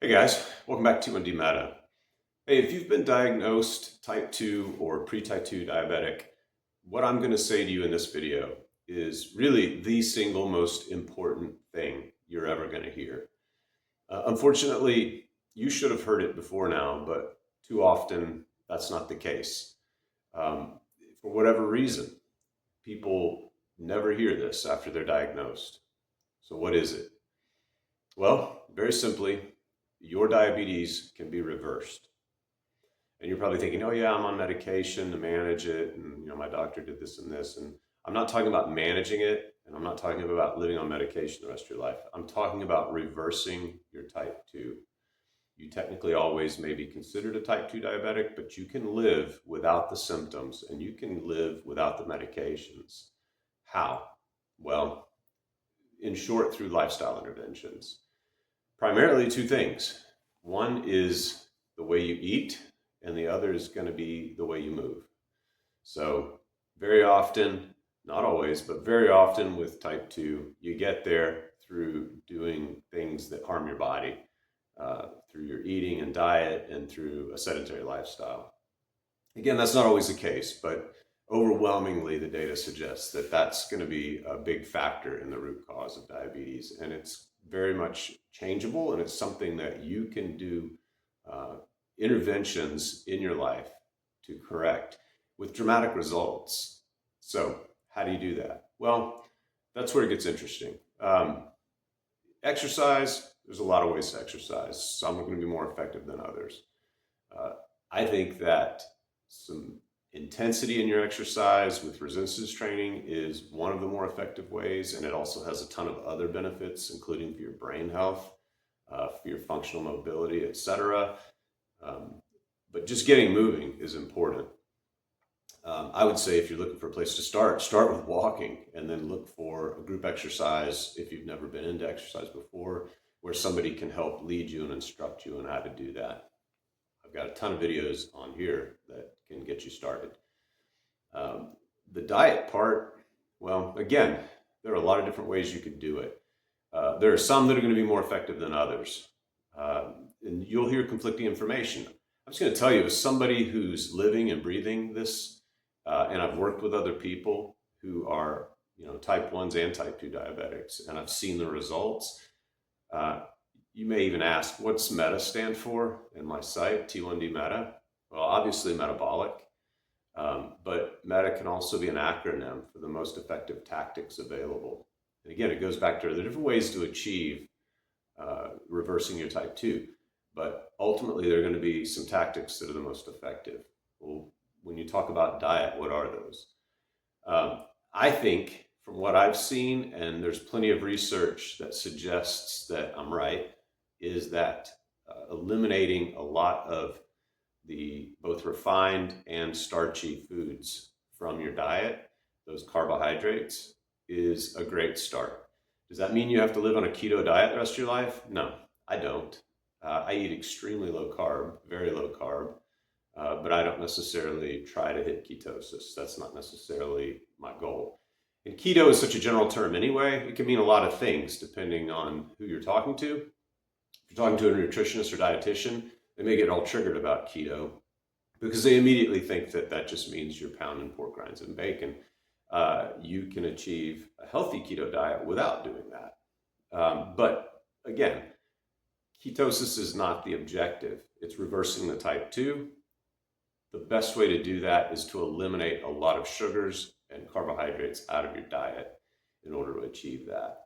Hey guys, welcome back to T1D Meta. Hey, if you've been diagnosed type 2 or pre-type 2 diabetic, what I'm going to say to you in this video is really the single most important thing you're ever going to hear. Unfortunately, you should have heard it before now, but too often that's not the case. Um, for whatever reason, people never hear this after they're diagnosed. So what is it? Well, very simply, your diabetes can be reversed. And you're probably thinking, oh yeah, I'm on medication to manage it, and my doctor did this and this. And I'm not talking about managing it, and I'm not talking about living on medication the rest of your life. I'm talking about reversing your type 2. You technically always may be considered a type 2 diabetic, but you can live without the symptoms and you can live without the medications. How? Well, in short, through lifestyle interventions. Primarily two things. One is the way you eat, and the other is going to be the way you move. So, very often, not always, but very often with type 2, you get there through doing things that harm your body, through your eating and diet, and through a sedentary lifestyle. Again, that's not always the case, but overwhelmingly, the data suggests that that's going to be a big factor in the root cause of diabetes. And it's very much changeable, and it's something that you can do uh, interventions in your life to correct with dramatic results. So, how do you do that? Well, that's where it gets interesting. Exercise, there's a lot of ways to exercise. Some are going to be more effective than others. Uh, I think that some intensity in your exercise with resistance training is one of the more effective ways, and it also has a ton of other benefits, including for your brain health, for your functional mobility, etc. Um, but just getting moving is important. I would say if you're looking for a place to start with walking, and then look for a group exercise if you've never been into exercise before, where somebody can help lead you and instruct you on how to do that. I've got a ton of videos on here that can get you started. Um, the diet part, well, again, there are a lot of different ways you could do it. There are some that are going to be more effective than others. And you'll hear conflicting information. I'm just going to tell you, as somebody who's living and breathing this, and I've worked with other people who are, type 1s and type 2 diabetics, and I've seen the results. Uh, you may even ask, what's META stand for in my site, T1D Meta? Well, obviously metabolic, but META can also be an acronym for the most effective tactics available. And again, it goes back to the different ways to achieve reversing your type 2. But ultimately, there are going to be some tactics that are the most effective. Well, when you talk about diet, what are those? I think from what I've seen, and there's plenty of research that suggests that I'm right, is that eliminating a lot of the both refined and starchy foods from your diet, those carbohydrates, is a great start. Does that mean you have to live on a keto diet the rest of your life? No, I don't. I eat extremely low carb, very low carb, but I don't necessarily try to hit ketosis. That's not necessarily my goal. And keto is such a general term anyway. It can mean a lot of things depending on who you're talking to. If you're talking to a nutritionist or dietitian, they may get all triggered about keto because they immediately think that that just means you're pounding pork rinds and bacon. You can achieve a healthy keto diet without doing that. But again, ketosis is not the objective. It's reversing the type 2. The best way to do that is to eliminate a lot of sugars and carbohydrates out of your diet in order to achieve that.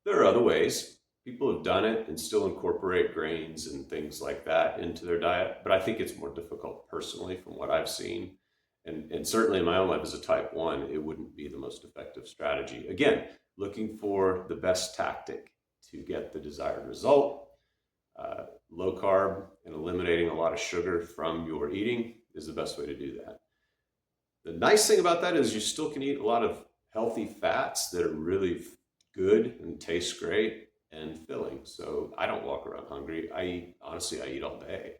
There are other ways. People have done it and still incorporate grains and things like that into their diet, but I think it's more difficult personally from what I've seen. And certainly in my own life as a type 1, it wouldn't be the most effective strategy. Again, looking for the best tactic to get the desired result. Low carb and eliminating a lot of sugar from your eating is the best way to do that. The nice thing about that is you still can eat a lot of healthy fats that are really good and taste great and filling. So I don't walk around hungry. Honestly, I eat all day.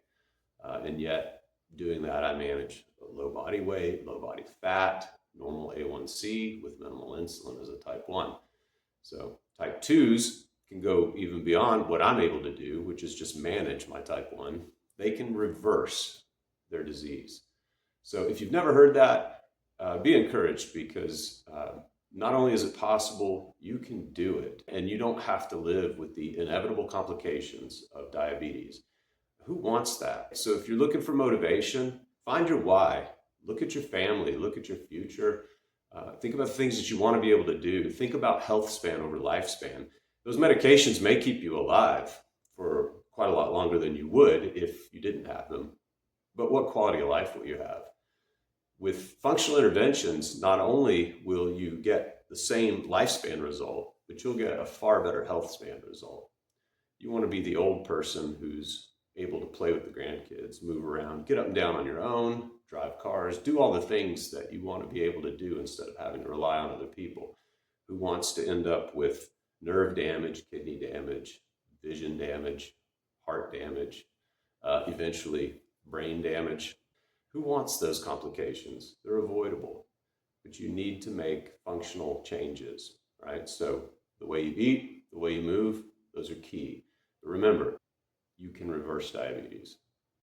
And yet doing that, I manage low body weight, low body fat, normal A1C with minimal insulin as a type 1. So type 2s can go even beyond what I'm able to do, which is just manage my type 1. They can reverse their disease. So if you've never heard that, be encouraged, because not only is it possible, you can do it, and you don't have to live with the inevitable complications of diabetes. Who wants that? So if you're looking for motivation, find your why. Look at your family, look at your future. Think about the things that you want to be able to do. Think about health span over lifespan. Those medications may keep you alive for quite a lot longer than you would if you didn't have them. But what quality of life will you have? With functional interventions, not only will you get the same lifespan result, but you'll get a far better health span result. You want to be the old person who's able to play with the grandkids, move around, get up and down on your own, drive cars, do all the things that you want to be able to do instead of having to rely on other people. Who wants to end up with nerve damage, kidney damage, vision damage, heart damage, eventually brain damage? Who wants those complications? They're avoidable, but you need to make functional changes, right? So the way you eat, the way you move, those are key. But remember, you can reverse diabetes.